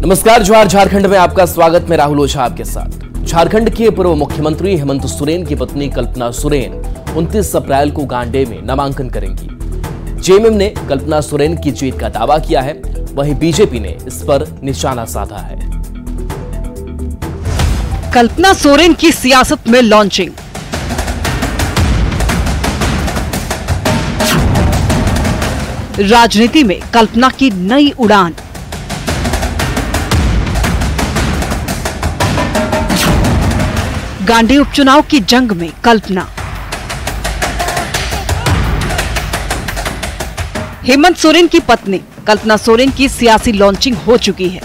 नमस्कार, जोहार झारखंड में आपका स्वागत। मैं राहुल ओझा आपके साथ। झारखंड के पूर्व मुख्यमंत्री हेमंत सोरेन की पत्नी कल्पना सोरेन 29 अप्रैल को गांडे में नामांकन करेंगी। जेएमएम ने कल्पना सोरेन की जीत का दावा किया है, वहीं बीजेपी ने इस पर निशाना साधा है। कल्पना सोरेन की सियासत में लॉन्चिंग। राजनीति में कल्पना की नई उड़ान। गांडे उपचुनाव की जंग में कल्पना। हेमंत सोरेन की पत्नी कल्पना सोरेन की सियासी लॉन्चिंग हो चुकी है।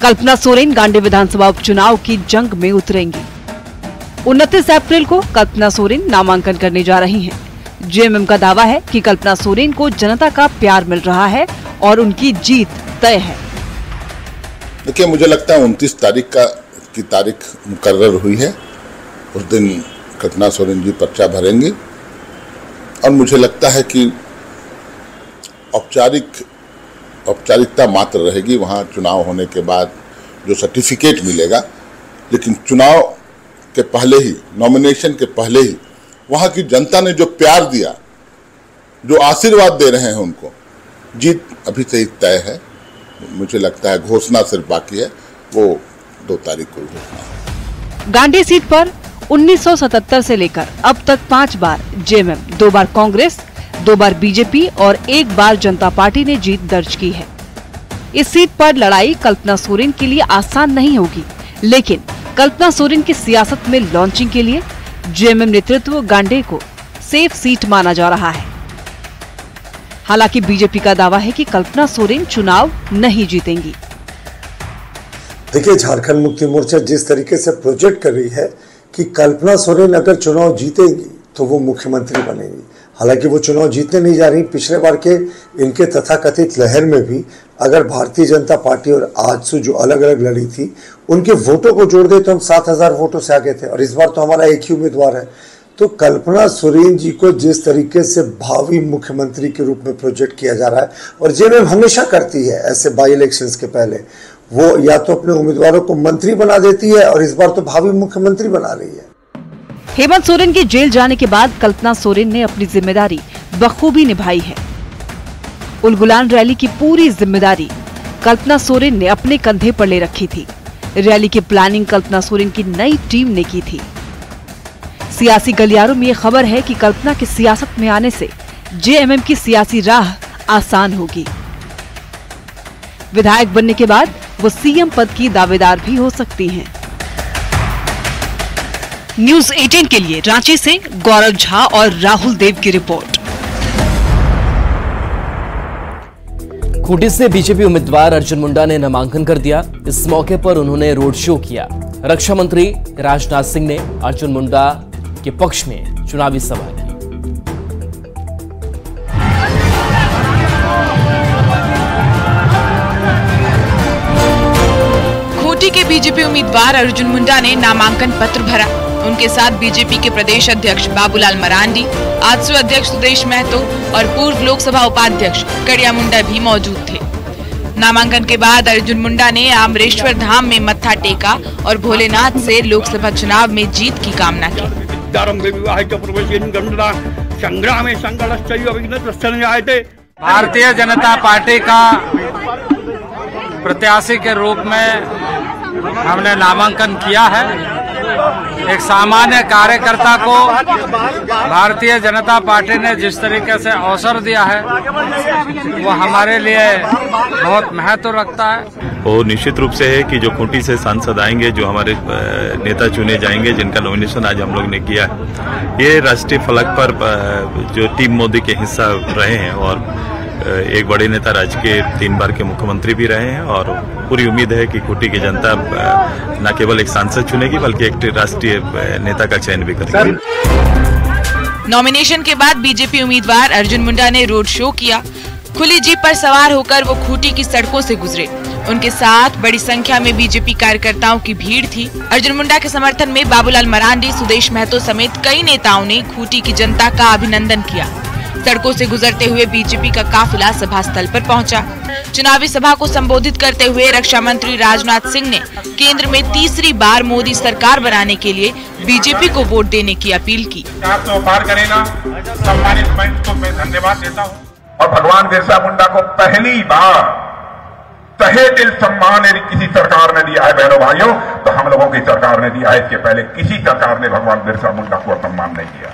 कल्पना सोरेन गांडे विधानसभा उपचुनाव की जंग में उतरेंगी। 29 अप्रैल को कल्पना सोरेन नामांकन करने जा रही हैं। जेएमएम का दावा है कि कल्पना सोरेन को जनता का प्यार मिल रहा है और उनकी जीत तय है। देखिए, मुझे लगता है 29 तारीख की तारीख मुकर्रर हुई है। उस दिन कल्पना सोरेन जी पर्चा भरेंगी और मुझे लगता है कि औपचारिकता मात्र रहेगी। वहाँ चुनाव होने के बाद जो सर्टिफिकेट मिलेगा, लेकिन चुनाव के पहले ही, नॉमिनेशन के पहले ही वहाँ की जनता ने जो प्यार दिया, जो आशीर्वाद दे रहे हैं उनको, जीत अभी से ही तय है। मुझे लगता है घोषणा सिर्फ बाकी है, वो 2 तारीख को घोषणा। गांडे सीट पर 1977 से लेकर अब तक 5 बार जेएमएम, 2 बार कांग्रेस, 2 बार बीजेपी और 1 बार जनता पार्टी ने जीत दर्ज की है। इस सीट पर लड़ाई कल्पना सोरेन के लिए आसान नहीं होगी, लेकिन कल्पना सोरेन की सियासत में लॉन्चिंग के लिए जेएमएम नेतृत्व गांडे को सेफ सीट माना जा रहा है। हालांकि बीजेपी का दावा है कि कल्पना सोरेन चुनाव नहीं जीतेंगी। देखिए, झारखंड मुक्ति मोर्चा जिस तरीके से प्रोजेक्ट कर रही है कि कल्पना सोरेन अगर चुनाव जीतेंगी तो वो मुख्यमंत्री बनेंगी। हालांकि वो चुनाव जीतने नहीं जा रही। पिछले बार के इनके तथाकथित लहर में भी अगर भारतीय जनता पार्टी और आजसू जो अलग अलग लड़ी थी, उनके वोटों को जोड़ दे तो हम 7000 वोटों से आगे थे, और इस बार तो हमारा एक ही उम्मीदवार है। तो कल्पना सोरेन जी को जिस तरीके से भावी मुख्यमंत्री के रूप में प्रोजेक्ट किया जा रहा है, और जेएमएम हमेशा करती है ऐसे बाई इलेक्शंस के पहले, वो या तो अपने उम्मीदवारों को मंत्री बना देती है और इस बार तो भावी मुख्यमंत्री बना रही है। हेमंत सोरेन के जेल जाने के बाद कल्पना सोरेन ने अपनी जिम्मेदारी बखूबी निभाई है। उलगुलान रैली की पूरी जिम्मेदारी कल्पना सोरेन ने अपने कंधे पर ले रखी थी। रैली की प्लानिंग कल्पना सोरेन की नई टीम ने की थी। सियासी गलियारों में ये खबर है कि कल्पना की सियासत में आने से जेएमएम की सियासी राह आसान होगी। विधायक बनने के बाद वो सीएम पद की दावेदार भी हो सकती हैं। न्यूज़ 18 के लिए रांची से गौरव झा और राहुल देव की रिपोर्ट। खूंटी से बीजेपी उम्मीदवार अर्जुन मुंडा ने नामांकन कर दिया। इस मौके पर उन्होंने रोड शो किया। रक्षा मंत्री राजनाथ सिंह ने अर्जुन मुंडा के पक्ष में चुनावी सभा की। खूंटी के बीजेपी उम्मीदवार अर्जुन मुंडा ने नामांकन पत्र भरा। उनके साथ बीजेपी के प्रदेश अध्यक्ष बाबूलाल मरांडी, आजसू अध्यक्ष सुदेश महतो और पूर्व लोकसभा उपाध्यक्ष कड़िया मुंडा भी मौजूद थे। नामांकन के बाद अर्जुन मुंडा ने आमरेश्वर धाम में मत्था टेका और भोलेनाथ से लोकसभा चुनाव में जीत की कामना की। भारतीय जनता पार्टी का प्रत्याशी के रूप में हमने नामांकन किया है। एक सामान्य कार्यकर्ता को भारतीय जनता पार्टी ने जिस तरीके से अवसर दिया है, वो हमारे लिए बहुत महत्व रखता है। वो निश्चित रूप से है कि जो खूंटी से सांसद आएंगे, जो हमारे नेता चुने जाएंगे, जिनका नॉमिनेशन आज हम लोग ने किया है, ये राष्ट्रीय फलक पर जो टीम मोदी के हिस्सा रहे हैं और एक बड़े नेता, राज्य के 3 बार के मुख्यमंत्री भी रहे हैं, और पूरी उम्मीद है कि खूंटी की जनता न केवल एक सांसद चुनेगी बल्कि एक राष्ट्रीय नेता का चयन भी करेगी। नॉमिनेशन के बाद बीजेपी उम्मीदवार अर्जुन मुंडा ने रोड शो किया। खुली जीप पर सवार होकर वो खूंटी की सड़कों से गुजरे। उनके साथ बड़ी संख्या में बीजेपी कार्यकर्ताओं की भीड़ थी। अर्जुन मुंडा के समर्थन में बाबूलाल मरांडी, सुदेश महतो समेत कई नेताओं ने खूंटी की जनता का अभिनंदन किया। सड़कों से गुजरते हुए बीजेपी का काफिला सभा स्थल पर पहुंचा। चुनावी सभा को संबोधित करते हुए रक्षा मंत्री राजनाथ सिंह ने केंद्र में तीसरी बार मोदी सरकार बनाने के लिए बीजेपी को वोट देने की अपील की। सम्मानित मंच को मैं धन्यवाद देता हूँ और भगवान बिरसा मुंडा को पहली बार तहे दिल सम्मान यदि किसी सरकार ने दिया है बहनों भाइयों, तो हम लोगों की सरकार ने दिया है। इसके पहले किसी सरकार ने भगवान बिरसा मुंडा को सम्मान नहीं दिया।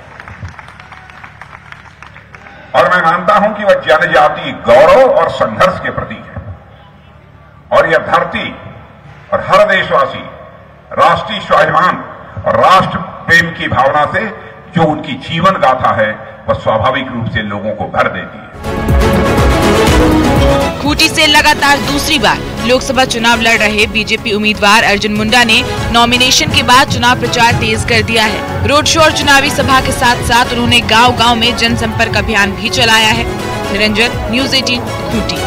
और मैं मानता हूं कि वह जनजाति गौरव और संघर्ष के प्रतीक है और यह धरती और हर देशवासी राष्ट्रीय स्वाभिमान और राष्ट्र प्रेम की भावना से जो उनकी जीवन गाथा है वह स्वाभाविक रूप से लोगों को भर देती है। खूंटी से लगातार दूसरी बार लोकसभा चुनाव लड़ रहे बीजेपी उम्मीदवार अर्जुन मुंडा ने नॉमिनेशन के बाद चुनाव प्रचार तेज कर दिया है। रोड शो और चुनावी सभा के साथ साथ उन्होंने गांव-गांव में जनसंपर्क अभियान भी चलाया है। निरंजन, न्यूज़ 18, खूंटी।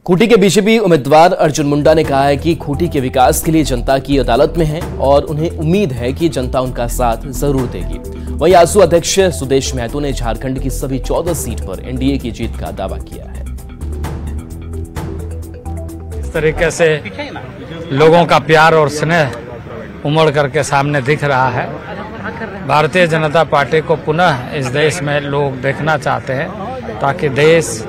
खूंटी के बीजेपी उम्मीदवार अर्जुन मुंडा ने कहा है कि खूंटी के विकास के लिए जनता की अदालत में है और उन्हें उम्मीद है कि जनता उनका साथ जरूर देगी। वहीं आजसू अध्यक्ष सुदेश महतो ने झारखंड की सभी 14 सीट पर एनडीए की जीत का दावा किया है। इस तरीके से लोगों का प्यार और स्नेह उमड़ करके सामने दिख रहा है। भारतीय जनता पार्टी को पुनः इस देश में लोग देखना चाहते हैं ताकि देश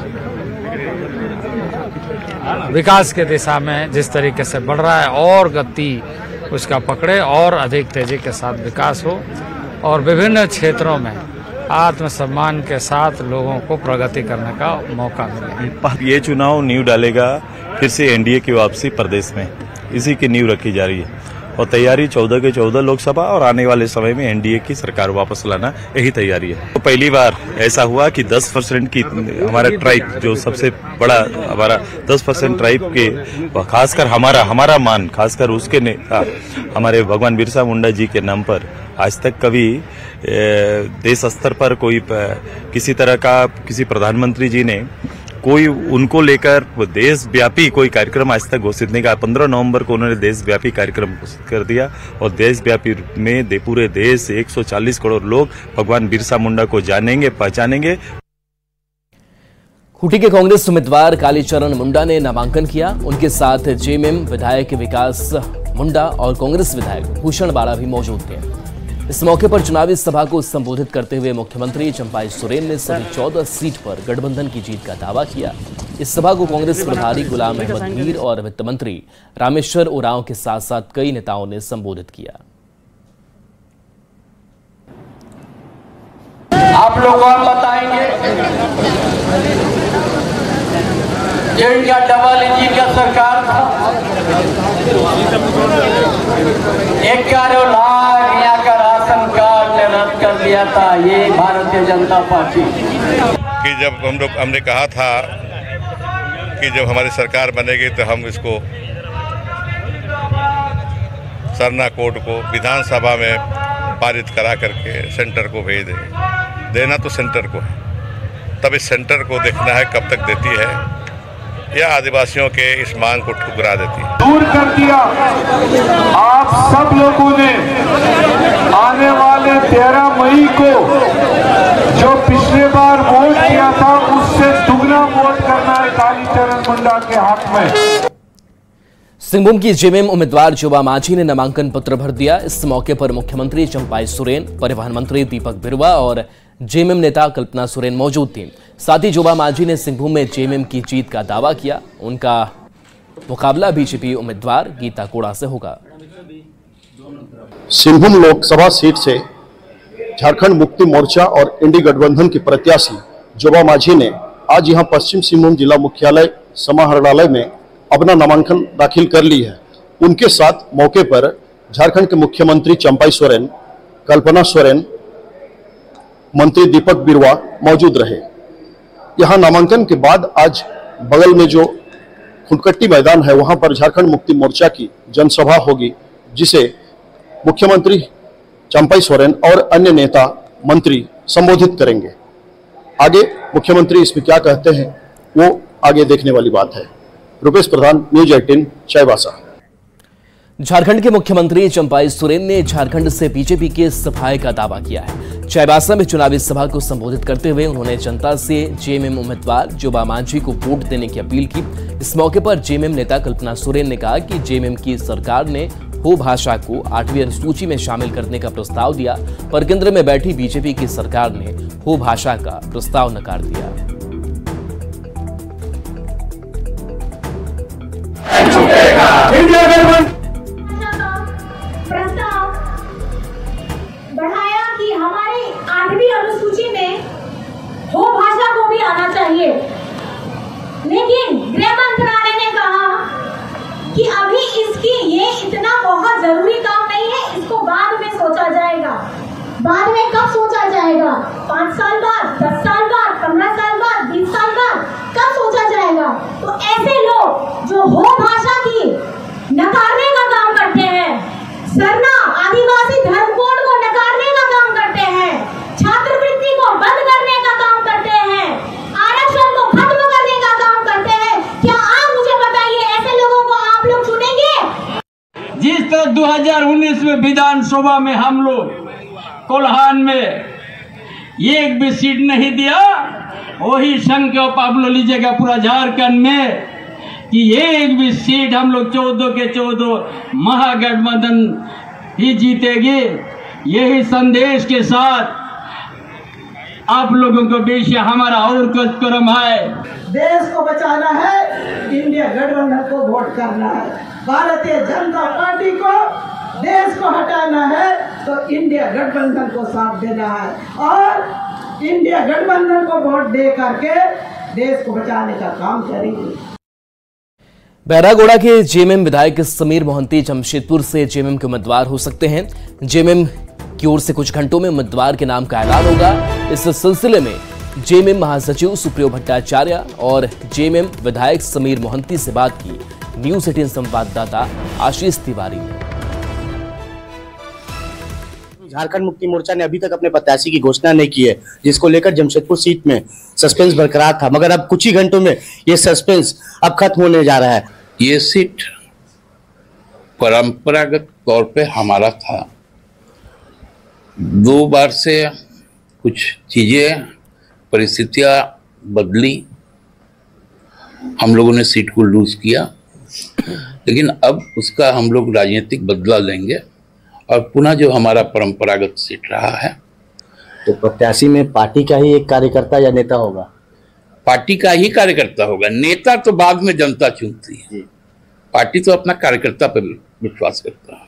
विकास की दिशा में जिस तरीके से बढ़ रहा है और गति उसका पकड़े और अधिक तेजी के साथ विकास हो और विभिन्न क्षेत्रों में आत्मसम्मान के साथ लोगों को प्रगति करने का मौका मिले। ये चुनाव नींव डालेगा फिर से एनडीए की वापसी प्रदेश में, इसी की नींव रखी जा रही है और तैयारी 14 के 14 लोकसभा और आने वाले समय में एनडीए की सरकार वापस लाना, यही तैयारी है। तो पहली बार ऐसा हुआ कि 10% की हमारा ट्राइब जो सबसे बड़ा हमारा 10% ट्राइब के खासकर हमारा मान खासकर उसके नेता हमारे भगवान बिरसा मुंडा जी के नाम पर आज तक कभी देश स्तर पर कोई किसी तरह का किसी प्रधानमंत्री जी ने कोई उनको लेकर देशव्यापी कोई कार्यक्रम आज तक घोषित नहीं किया। 15 नवंबर को उन्होंने देशव्यापी कार्यक्रम घोषित कर दिया और देशव्यापी में पूरे देश 140 करोड़ लोग भगवान बिरसा मुंडा को जानेंगे, पहचानेंगे। खूंटी के कांग्रेस उम्मीदवार कालीचरण मुंडा ने नामांकन किया। उनके साथ जेएमएम विधायक विकास मुंडा और कांग्रेस विधायक भूषण बाड़ा भी मौजूद थे। इस मौके पर चुनावी सभा को संबोधित करते हुए मुख्यमंत्री चंपाई सोरेन ने सभी 14 सीट पर गठबंधन की जीत का दावा किया। इस सभा को कांग्रेस प्रभारी गुलाम अहमद मीर और वित्त मंत्री रामेश्वर उरांव के साथ साथ कई नेताओं ने संबोधित किया। आप लोग और बताएंगे जो इंडिया डबल इंजन का सरकार था, 11 लाख यहाँ का राशन कार्ड ने रद्द कर दिया था ये भारतीय जनता पार्टी। कि जब हमने कहा था कि जब हमारी सरकार बनेगी तो हम इसको सरना कोड को विधानसभा में पारित करा करके सेंटर को भेज देंगे। देना तो सेंटर को है, तब इस सेंटर को देखना है कब तक देती है या आदिवासियों के इस मांग को ठुकरा देती है। दूर कर दिया। आप सब लोगों ने आने वाले 13 मई को जो पिछले बार वोट किया था उससे दुगना वोट करना है कालीचरण मुंडा के हक में। सिंहभूम की जेएमएम उम्मीदवार जोबा मांझी ने नामांकन पत्र भर दिया। इस मौके पर मुख्यमंत्री चंपाई सोरेन, परिवहन मंत्री दीपक बिरुवा और जेएमएम नेता कल्पना सोरेन मौजूद थी। साथ ही जोबा मांझी ने सिंहभूम में जेएमएम की जीत का दावा किया। उनका मुकाबला बीजेपी उम्मीदवार गीता कोड़ा से होगा। सिंहभूम लोकसभा सीट से झारखंड मुक्ति मोर्चा और इंडी गठबंधन की प्रत्याशी जोबा मांझी ने आज यहां पश्चिम सिंहभूम जिला मुख्यालय समाहरणालय में अपना नामांकन दाखिल कर ली है। उनके साथ मौके पर झारखंड के मुख्यमंत्री चंपाई सोरेन, कल्पना सोरेन, मंत्री दीपक बिरुवा मौजूद रहे। यहां नामांकन के बाद आज बगल में जो खुंटकट्टी मैदान है वहां पर झारखंड मुक्ति मोर्चा की जनसभा होगी, जिसे मुख्यमंत्री चंपाई सोरेन और अन्य नेता मंत्री संबोधित करेंगे। आगे मुख्यमंत्री इसमें क्या कहते हैं वो आगे देखने वाली बात है। रुपेश प्रधान, न्यूज़ 18, चाईबासा। झारखंड के मुख्यमंत्री चंपाई सोरेन ने झारखंड से बीजेपी के सफाई का दावा किया है। चाईबासा में चुनावी सभा को संबोधित करते हुए उन्होंने जनता से जेएमएम उम्मीदवार जोबा मांझी को वोट देने की अपील की। इस मौके पर जेएमएम नेता कल्पना सोरेन ने कहा कि जेएमएम की सरकार ने हो भाषा को 8वीं अनुसूची में शामिल करने का प्रस्ताव दिया, पर केंद्र में बैठी बीजेपी की सरकार ने हो भाषा का प्रस्ताव नकार दिया। प्रस्ताव बढ़ाया कि हमारे 8वीं अनुसूची में हो भाषा को भी आना चाहिए, लेकिन गृह मंत्रालय ने कहा कि अभी इसकी ये इतना बहुत जरूरी काम नहीं है, इसको बाद में सोचा जाएगा। बाद में कब सोचा जाएगा? 5 साल बाद, 10 साल बाद, 15 साल बाद, 20 साल बाद, कब सोचा जाएगा? तो ऐसे लोग जो हो भाषा की नकारने का काम करते हैं, सरना आदिवासी धर्म कोड को नकारने का काम करते हैं, छात्रवृत्ति को बंद करने का काम करते हैं, आरक्षण को खत्म करने का काम करते हैं, क्या आप मुझे बताइए ऐसे लोगों को आप लोग चुनेंगे? जिस तरह 2019 में विधानसभा में हम लोग कोल्हान में एक भी सीट नहीं दिया, वही संकल्प आप लोग लीजिएगा पूरा झारखंड में कि एक भी सीट हम लोग 14 के 14 महागठबंधन ही जीतेगी। यही संदेश के साथ आप लोगों को बीच हमारा और कार्यक्रम है। देश को बचाना है, इंडिया गठबंधन को वोट करना है। भारतीय जनता पार्टी को देश को हटाना है तो इंडिया गठबंधन को साथ देना है और इंडिया गठबंधन को वोट दे करके देश को बचाने का काम करेंगे। बहरागोड़ा के जेएमएम विधायक समीर मोहंती जमशेदपुर से जेएमएम के उम्मीदवार हो सकते हैं। जेएमएम की ओर से कुछ घंटों में उम्मीदवार के नाम का ऐलान होगा। इस सिलसिले में जेएमएम महासचिव सुप्रियो भट्टाचार्य और जेएमएम विधायक समीर मोहंती से बात की न्यूज 18 संवाददाता आशीष तिवारी ने। झारखंड मुक्ति मोर्चा ने अभी तक अपने प्रत्याशी की घोषणा नहीं की है, जिसको लेकर जमशेदपुर सीट में सस्पेंस बरकरार था, मगर अब कुछ ही घंटों में ये सस्पेंस अब खत्म होने जा रहा है। ये सीट परंपरागत तौर पे हमारा था। 2 बार से कुछ चीजें परिस्थितियां बदली, हम लोगों ने सीट को लूज किया, लेकिन अब उसका हम लोग राजनीतिक बदला लेंगे और पुनः जो हमारा परंपरागत सीट रहा है। तो प्रत्याशी में पार्टी का ही एक कार्यकर्ता या नेता होगा? पार्टी का ही कार्यकर्ता होगा, नेता तो बाद में जनता चुनती है। पार्टी तो अपना कार्यकर्ता पर विश्वास करता है।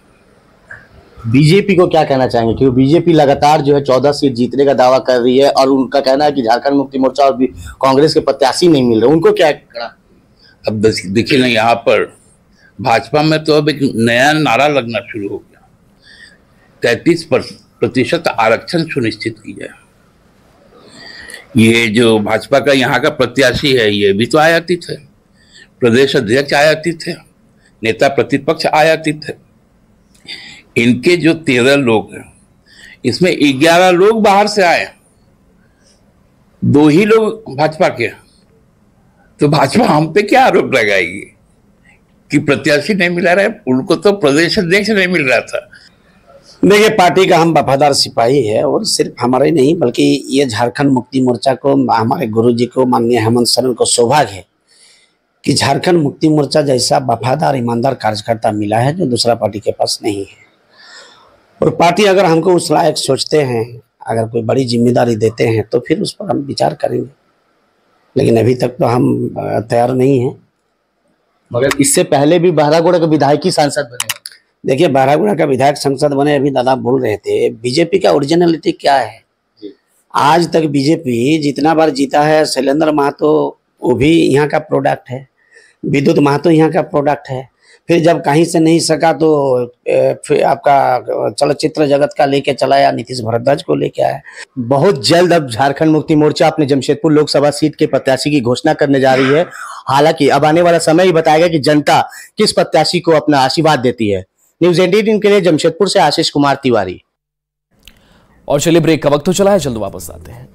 बीजेपी को क्या कहना चाहेंगे, क्योंकि बीजेपी लगातार जो है 14 सीट जीतने का दावा कर रही है और उनका कहना है कि झारखंड मुक्ति मोर्चा और कांग्रेस के प्रत्याशी नहीं मिल रहे, उनको क्या करना? अब देखिए ना, यहाँ पर भाजपा में तो अब एक नया नारा लगना शुरू हो गया, 33% आरक्षण सुनिश्चित की जाए। ये जो भाजपा का यहाँ का प्रत्याशी है, ये भी तो आयातित है, प्रदेश अध्यक्ष आयातित है, नेता प्रतिपक्ष आयातित है। इनके जो 13 लोग हैं, इसमें 11 लोग बाहर से आए, 2 ही लोग भाजपा के। तो भाजपा हम पे क्या आरोप लगाएगी कि प्रत्याशी नहीं मिला रहा है? उनको तो प्रदेश अध्यक्ष नहीं मिल रहा था। देखिए, पार्टी का हम वफादार सिपाही है और सिर्फ हमारे नहीं बल्कि ये झारखंड मुक्ति मोर्चा को, हमारे गुरुजी को, माननीय हेमंत सोरेन को सौभाग्य है कि झारखंड मुक्ति मोर्चा जैसा वफादार ईमानदार कार्यकर्ता मिला है जो दूसरा पार्टी के पास नहीं है। और पार्टी अगर हमको उस लायक सोचते हैं, अगर कोई बड़ी जिम्मेदारी देते हैं तो फिर उस पर हम विचार करेंगे, लेकिन अभी तक तो हम तैयार नहीं हैं। मगर इससे पहले भी बहरागोड़ा के विधायक ही सांसद बने। देखिए, बहरागोड़ा का विधायक सांसद बने, अभी दादा बोल रहे थे बीजेपी का ओरिजिनलिटी क्या है। आज तक बीजेपी जितना बार जीता है, शैलेंद्र महतो वो भी यहाँ का प्रोडक्ट है, विद्युत महतो यहाँ का प्रोडक्ट है। फिर जब कहीं से नहीं सका तो फिर आपका चलचित्र जगत का लेके चलाया, नीतीश भारद्वाज को लेके आया। बहुत जल्द अब झारखंड मुक्ति मोर्चा अपने जमशेदपुर लोकसभा सीट के प्रत्याशी की घोषणा करने जा रही है। हालांकि अब आने वाला समय ही बताएगा कि जनता किस प्रत्याशी को अपना आशीर्वाद देती है। न्यूज 18 के लिए जमशेदपुर से आशीष कुमार तिवारी। और चलिए, ब्रेक का वक्त तो चला है, जल्द वापस आते हैं।